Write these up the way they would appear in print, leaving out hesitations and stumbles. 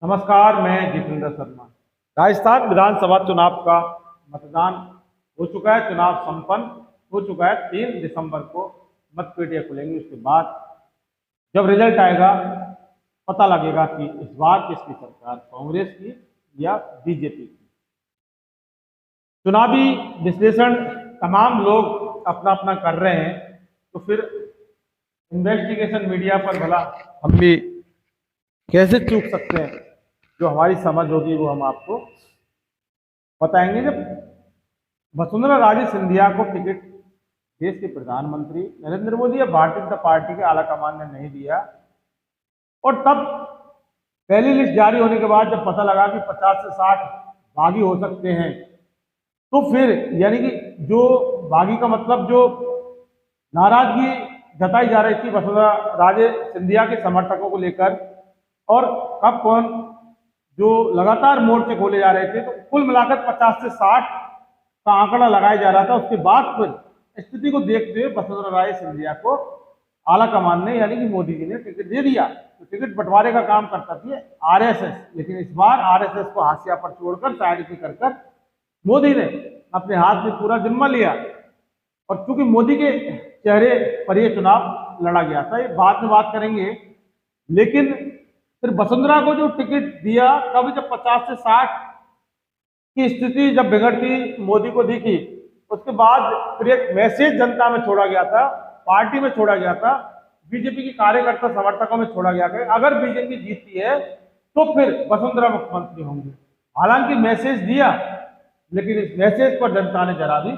नमस्कार, मैं जितेंद्र शर्मा। राजस्थान विधानसभा चुनाव का मतदान हो चुका है। चुनाव संपन्न हो चुका है। 3 दिसंबर को मतपेटियां खुलेंगी। उसके बाद जब रिजल्ट आएगा पता लगेगा कि इस बार किसकी सरकार, कांग्रेस की या बीजेपी की। चुनावी विश्लेषण तमाम लोग अपना अपना कर रहे हैं, तो फिर इन्वेस्टिगेशन मीडिया पर भला हम भी कैसे चूक सकते हैं। जो हमारी समझ होगी वो हम आपको बताएंगे। जब वसुंधरा राजे सिंधिया को टिकट देश के प्रधानमंत्री नरेंद्र मोदी या भारतीय जनता पार्टी के आलाकमान ने नहीं दिया, और तब पहली लिस्ट जारी होने के बाद जब पता लगा कि 50 से 60 बागी हो सकते हैं, तो फिर यानी कि जो बागी का मतलब जो नाराजगी जताई जा रही थी वसुंधरा राजे सिंधिया के समर्थकों को लेकर, और कब कौन जो लगातार मोर्चे खोले जा रहे थे, तो कुल मिलाकर 50 से 60 का आंकड़ा लगाया जा रहा था। उसके बाद फिर स्थिति को देखते हुए वसुंधरा राजे सिंधिया को आला कमान ने यानी कि मोदी जी ने टिकट दे दिया। तो टिकट बंटवारे का काम करता थी आरएसएस, लेकिन इस बार आरएसएस को हाशिया पर छोड़कर साइड पे कर मोदी ने अपने हाथ में पूरा जिम्मा लिया। और चूंकि मोदी के चेहरे पर यह चुनाव लड़ा गया था, ये बाद में बात करेंगे, लेकिन फिर वसुंधरा को जो टिकट दिया, कभी जब 50 से 60 की स्थिति जब बिगड़ती मोदी को दिखी, उसके बाद फिर एक मैसेज जनता में छोड़ा गया था, पार्टी में छोड़ा गया था, बीजेपी की कार्यकर्ता समर्थकों में छोड़ा गया कि अगर बीजेपी जीतती है तो फिर वसुंधरा मुख्यमंत्री होंगे। हालांकि मैसेज दिया, लेकिन इस मैसेज पर जनता ने जरा भी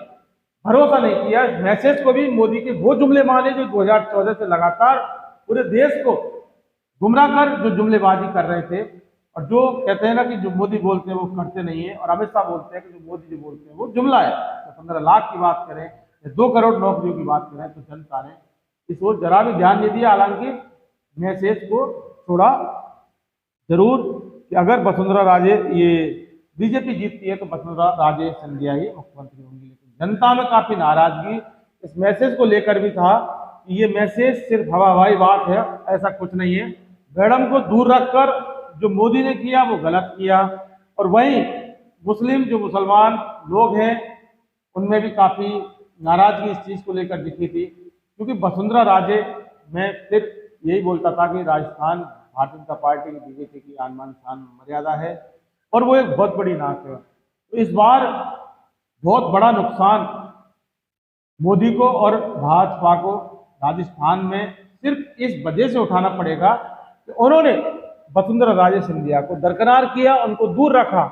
भरोसा नहीं किया। इस मैसेज को भी मोदी के वो जुमले माने जो 2014 से लगातार पूरे देश को गुमराह कर जो जुमलेबाजी कर रहे थे, और जो कहते हैं ना कि जो मोदी बोलते हैं वो करते नहीं है, और अमित शाह बोलते हैं कि जो मोदी जी बोलते हैं वो जुमला है। तो 15 लाख की बात करें या 2 करोड़ नौकरियों की बात करें, तो जनता ने इस ओर जरा भी ध्यान नहीं दिया। हालांकि मैसेज को छोड़ा जरूर कि अगर वसुंधरा राजे ये बीजेपी जीतती है तो वसुंधरा राजे सिंधिया ही मुख्यमंत्री होंगी। लेकिन जनता में काफी नाराजगी इस मैसेज को लेकर भी था कि ये मैसेज सिर्फ हवाई बात है, ऐसा कुछ नहीं है। मैडम को दूर रखकर जो मोदी ने किया वो गलत किया। और वहीं मुसलमान लोग हैं, उनमें भी काफी नाराजगी इस चीज को लेकर दिखी थी, क्योंकि वसुंधरा राजे मैं फिर यही बोलता था कि राजस्थान भारतीय जनता पार्टी की, बीजेपी की आन बान शान मर्यादा है, और वो एक बहुत बड़ी नाक है। तो इस बार बहुत बड़ा नुकसान मोदी को और भाजपा को राजस्थान में सिर्फ इस वजह से उठाना पड़ेगा कि उन्होंने वसुंधरा राजे सिंधिया को दरकिनार किया, उनको दूर रखा।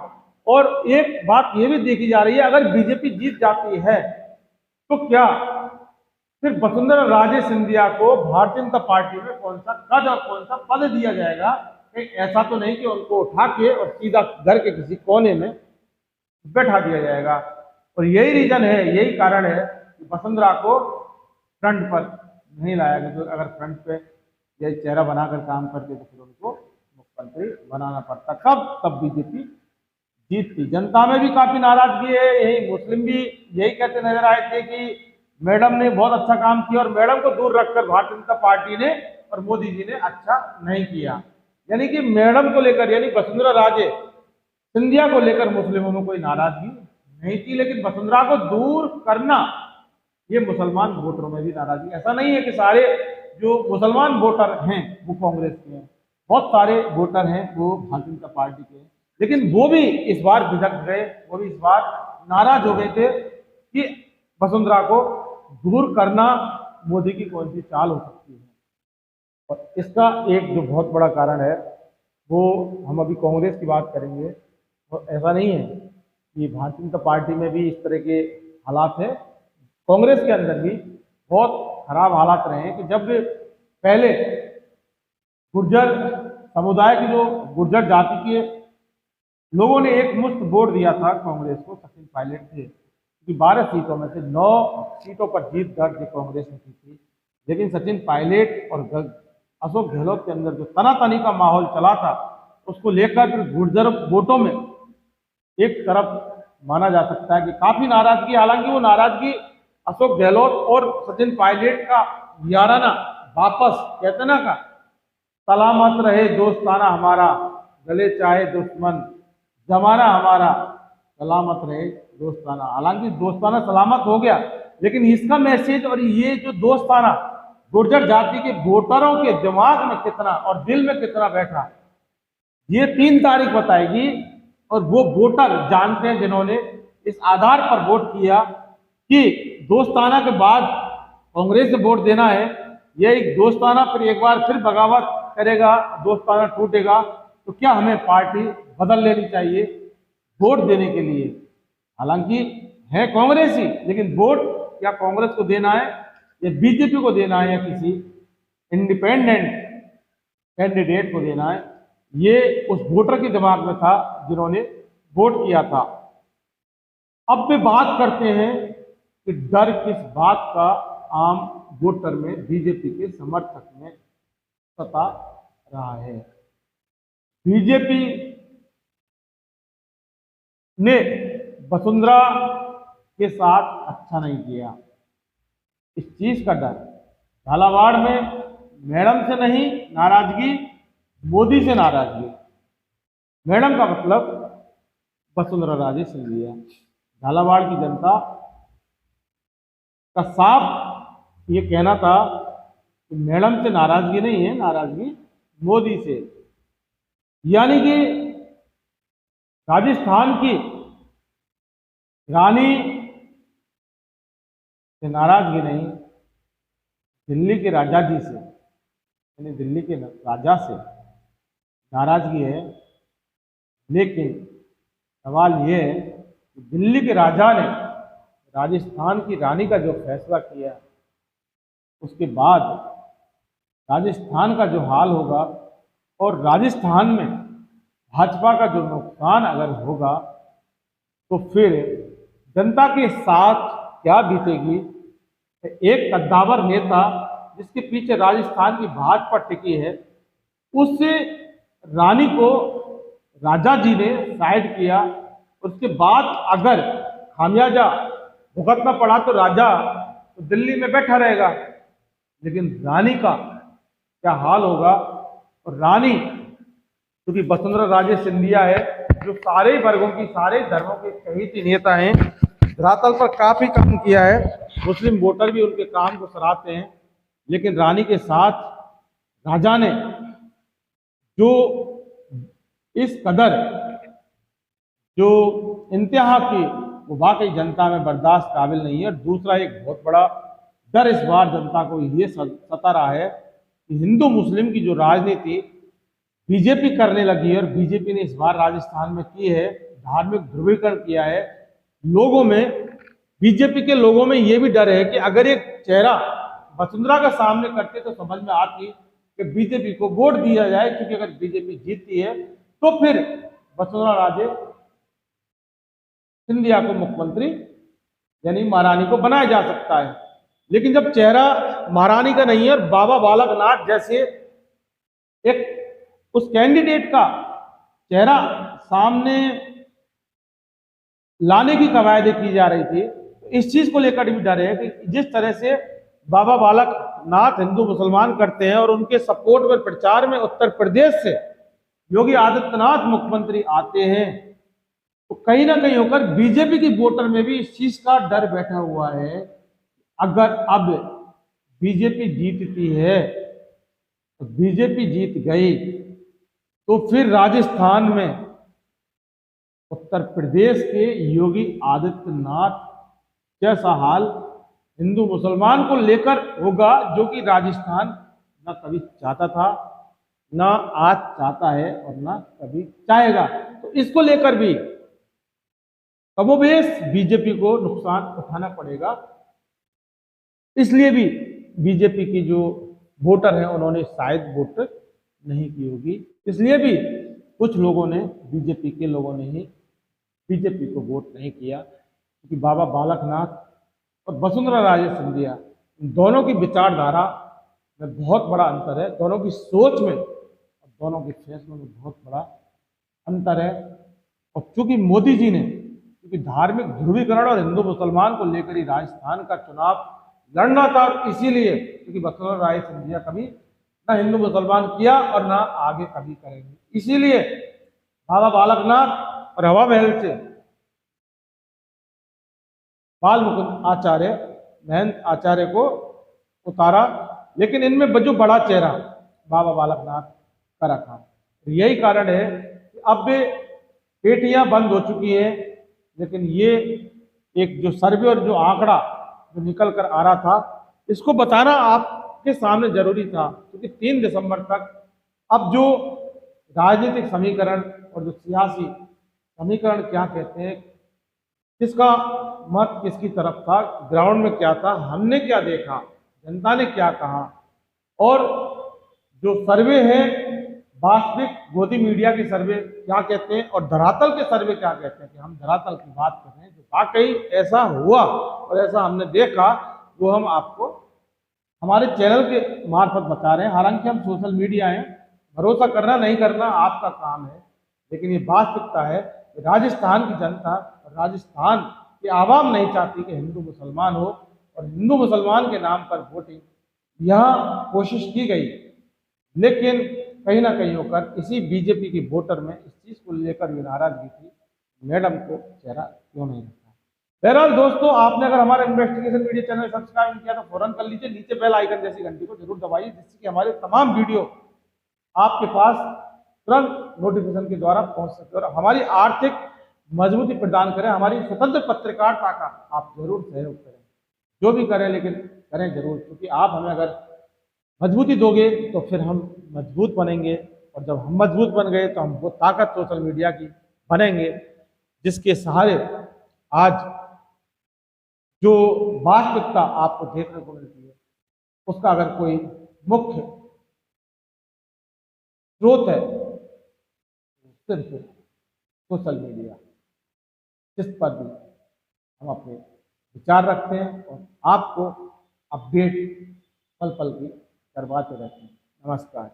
और एक बात यह भी देखी जा रही है, अगर बीजेपी जीत जाती है तो क्या फिर वसुंधरा राजे सिंधिया को भारतीय जनता पार्टी में कौन सा कद और कौन सा पद दिया जाएगा। ऐसा तो नहीं कि उनको उठा के और सीधा घर के किसी कोने में बैठा दिया जाएगा। और यही रीजन है, यही कारण है कि वसुंधरा को फ्रंट पर नहीं लाया गया। तो अगर फ्रंट पे यही चेहरा बनाकर काम करते तो फिर उनको मुख्यमंत्री बनाना पड़ता। कब? तब बीजेपी जीतती। जनता में भी काफी नाराजगी है। यही मुस्लिम भी यही कहते नजर आए थे कि मैडम ने बहुत अच्छा काम किया, और मैडम को दूर रखकर भारतीय जनता पार्टी ने और मोदी जी ने अच्छा नहीं किया। यानी कि मैडम को लेकर, यानी वसुंधरा राजे सिंधिया को लेकर मुस्लिमों में कोई नाराजगी नहीं थी, लेकिन वसुंधरा को दूर करना ये मुसलमान वोटरों में भी नाराजगी। ऐसा नहीं है कि सारे जो मुसलमान वोटर हैं वो कांग्रेस के हैं, बहुत सारे वोटर हैं वो भारतीय जनता पार्टी के हैं, लेकिन वो भी इस बार बिगड़ गए, वो भी इस बार नाराज हो गए थे कि वसुंधरा को दूर करना मोदी की कौन सी चाल हो सकती है। और इसका एक जो बहुत बड़ा कारण है वो हम अभी कांग्रेस की बात करेंगे। और ऐसा नहीं है कि भारतीय जनता पार्टी में भी इस तरह के हालात हैं, कांग्रेस के अंदर भी बहुत खराब हालात रहे हैं। कि जब पहले गुर्जर समुदाय की, जो गुर्जर जाति के लोगों ने एक मुश्त वोट दिया था कांग्रेस को, सचिन पायलट थे, कि 12 सीटों में से 9 सीटों पर जीत दर्ज कांग्रेस ने की थी। लेकिन सचिन पायलट और अशोक गहलोत के अंदर जो तनातनी का माहौल चला था, उसको लेकर गुर्जर वोटों में एक तरफ माना जा सकता है कि काफी नाराजगी। हालांकि वो नाराजगी अशोक गहलोत और सचिन पायलट का याराना वापस कहते ना का सलामत रहे दोस्ताना हमारा, गले चाहे दुश्मन, जमाना हमारा सलामत रहे दोस्ताना। हालांकि दोस्ताना सलामत हो गया, लेकिन इसका मैसेज और ये जो दोस्ताना गुर्जर जाति के वोटरों के दिमाग में कितना और दिल में कितना बैठा, ये 3 तारीख बताएगी। और वो वोटर जानते हैं जिन्होंने इस आधार पर वोट किया कि दोस्ताना के बाद कांग्रेस से वोट देना है, यह एक दोस्ताना फिर एक बार फिर बगावत करेगा, दोस्ताना टूटेगा, तो क्या हमें पार्टी बदल लेनी चाहिए वोट देने के लिए। हालांकि है कांग्रेस ही, लेकिन वोट क्या कांग्रेस को देना है या बीजेपी को देना है या किसी इंडिपेंडेंट कैंडिडेट को देना है, ये उस वोटर के दिमाग में था जिन्होंने वोट किया था। अब वे बात करते हैं कि डर किस बात का आम वोटर में, बीजेपी के समर्थक में सता रहा है। बीजेपी ने वसुंधरा के साथ अच्छा नहीं किया, इस चीज का डर। झालावाड़ में मैडम से नहीं नाराजगी, मोदी से नाराजगी। मैडम का मतलब वसुंधरा राजे सिंधिया। झालावाड़ की जनता का साफ ये कहना था कि मैडम से नाराजगी नहीं है, नाराजगी मोदी से। यानी कि राजस्थान की रानी से नाराजगी नहीं, दिल्ली के राजा जी से, यानी दिल्ली के राजा से नाराजगी है। लेकिन सवाल ये है कि दिल्ली के राजा ने राजस्थान की रानी का जो फैसला किया, उसके बाद राजस्थान का जो हाल होगा और राजस्थान में भाजपा का जो नुकसान अगर होगा, तो फिर जनता के साथ क्या बीतेगी। एक कद्दावर नेता जिसके पीछे राजस्थान की भाजपा टिकी है, उस रानी को राजा जी ने साइड किया। उसके बाद अगर खामियाजा भुगतना पड़ा तो राजा तो दिल्ली में बैठा रहेगा, लेकिन रानी का क्या हाल होगा। और रानी क्योंकि वसुंधरा राजे सिंधिया है, जो सारे वर्गों की, सारे धर्मों के चहेती नेता हैं, धरातल पर काफी काम किया है, मुस्लिम वोटर भी उनके काम को सराहते हैं। लेकिन रानी के साथ राजा ने जो इस कदर जो इंतहा की, वो वाकई जनता में बर्दाश्त काबिल नहीं है। और दूसरा एक बहुत बड़ा डर इस बार जनता को ये सता रहा है कि हिंदू मुस्लिम की जो राजनीति बीजेपी करने लगी है, और बीजेपी ने इस बार राजस्थान में की है, धार्मिक ध्रुवीकरण किया है लोगों में। बीजेपी के लोगों में ये भी डर है कि अगर एक चेहरा वसुंधरा का सामने करते तो समझ में आती कि बीजेपी को वोट दिया जाए, क्योंकि अगर बीजेपी जीतती है तो फिर वसुंधरा राजे सिंधिया को मुख्यमंत्री यानी महारानी को बनाया जा सकता है। लेकिन जब चेहरा महारानी का नहीं है और बाबा बालक नाथ जैसे एक उस कैंडिडेट का चेहरा सामने लाने की कवायदें की जा रही थी, तो इस चीज को लेकर भी डर है कि जिस तरह से बाबा बालक नाथ हिंदू मुसलमान करते हैं और उनके सपोर्ट में प्रचार में उत्तर प्रदेश से योगी आदित्यनाथ मुख्यमंत्री आते हैं, तो कहीं ना कहीं होकर बीजेपी की वोटर में भी इस चीज का डर बैठा हुआ है। अगर अब बीजेपी जीतती है, तो बीजेपी जीत गई, तो फिर राजस्थान में उत्तर प्रदेश के योगी आदित्यनाथ जैसा हाल हिंदू मुसलमान को लेकर होगा, जो कि राजस्थान ना कभी चाहता था, ना आज चाहता है और ना कभी चाहेगा। तो इसको लेकर भी कमोबेश बीजेपी को नुकसान उठाना पड़ेगा। इसलिए भी बीजेपी की जो वोटर हैं उन्होंने शायद वोट नहीं की होगी, इसलिए भी कुछ लोगों ने, बीजेपी के लोगों ने ही बीजेपी को वोट नहीं किया, क्योंकि बाबा बालकनाथ और वसुंधरा राजे सिंधिया, दोनों की विचारधारा में बहुत बड़ा अंतर है, दोनों की सोच में और दोनों के फैसलों में बहुत बड़ा अंतर है। और चूंकि मोदी जी ने, क्योंकि धार्मिक ध्रुवीकरण और हिंदू मुसलमान को लेकर ही राजस्थान का चुनाव लड़ना था, इसीलिए क्योंकि वसुंधरा राजे सिंधिया कभी ना हिंदू मुसलमान किया और ना आगे कभी करेंगे, इसीलिए बाबा बालकनाथ और हवा महल से बाल मुकुंद आचार्य महंत आचार्य को उतारा, लेकिन इनमें जो बड़ा चेहरा बाबा बालकनाथ का रखा। यही कारण है कि अब पेटियां बंद हो चुकी हैं, लेकिन ये एक जो सर्वे और जो आंकड़ा जो निकल कर आ रहा था, इसको बताना आपके सामने जरूरी था, क्योंकि 3 दिसंबर तक अब जो राजनीतिक समीकरण और जो सियासी समीकरण क्या कहते हैं, किसका मत किसकी तरफ था, ग्राउंड में क्या था, हमने क्या देखा, जनता ने क्या कहा, और जो सर्वे है वास्तविक गोदी मीडिया के सर्वे क्या कहते हैं और धरातल के सर्वे क्या कहते हैं, कि हम धरातल की बात कर रहे हैं, जो वाकई ऐसा हुआ और ऐसा हमने देखा, वो हम आपको हमारे चैनल के मार्फत बता रहे हैं। हालांकि हम सोशल मीडिया हैं, भरोसा करना नहीं करना आपका काम है, लेकिन ये वास्तविकता है कि राजस्थान की जनता और राजस्थान की आवाम नहीं चाहती कि हिंदू मुसलमान हो, और हिंदू मुसलमान के नाम पर वोटिंग यहाँ कोशिश की गई, लेकिन कहीं ना कहीं होकर इसी बीजेपी की वोटर में इस चीज को लेकर ये नाराजगी थी, मैडम को चेहरा क्यों नहीं रखा। बहरहाल दोस्तों, आपने अगर हमारा इन्वेस्टिगेशन मीडिया चैनल सब्सक्राइब नहीं किया तो फौरन कर लीजिए, नीचे बेल आइकन जैसी घंटी को जरूर दबाइए, जिससे कि हमारे तमाम वीडियो आपके पास तुरंत नोटिफिकेशन के द्वारा पहुंच सके और हमारी आर्थिक मजबूती प्रदान करें, हमारी स्वतंत्र पत्रकारिता का आप जरूर सहयोग करें। जो भी करें, लेकिन करें जरूर, क्योंकि आप हमें अगर मजबूती दोगे तो फिर हम मजबूत बनेंगे, और जब हम मजबूत बन गए तो हम वो ताकत सोशल मीडिया की बनेंगे जिसके सहारे आज जो वास्तविकता आपको देखने को मिलती है, उसका अगर कोई मुख्य स्रोत है तो सिर्फ सोशल मीडिया, जिस पर भी हम अपने विचार रखते हैं और आपको अपडेट पल पल की करवाते रहते हैं। नमस्कार।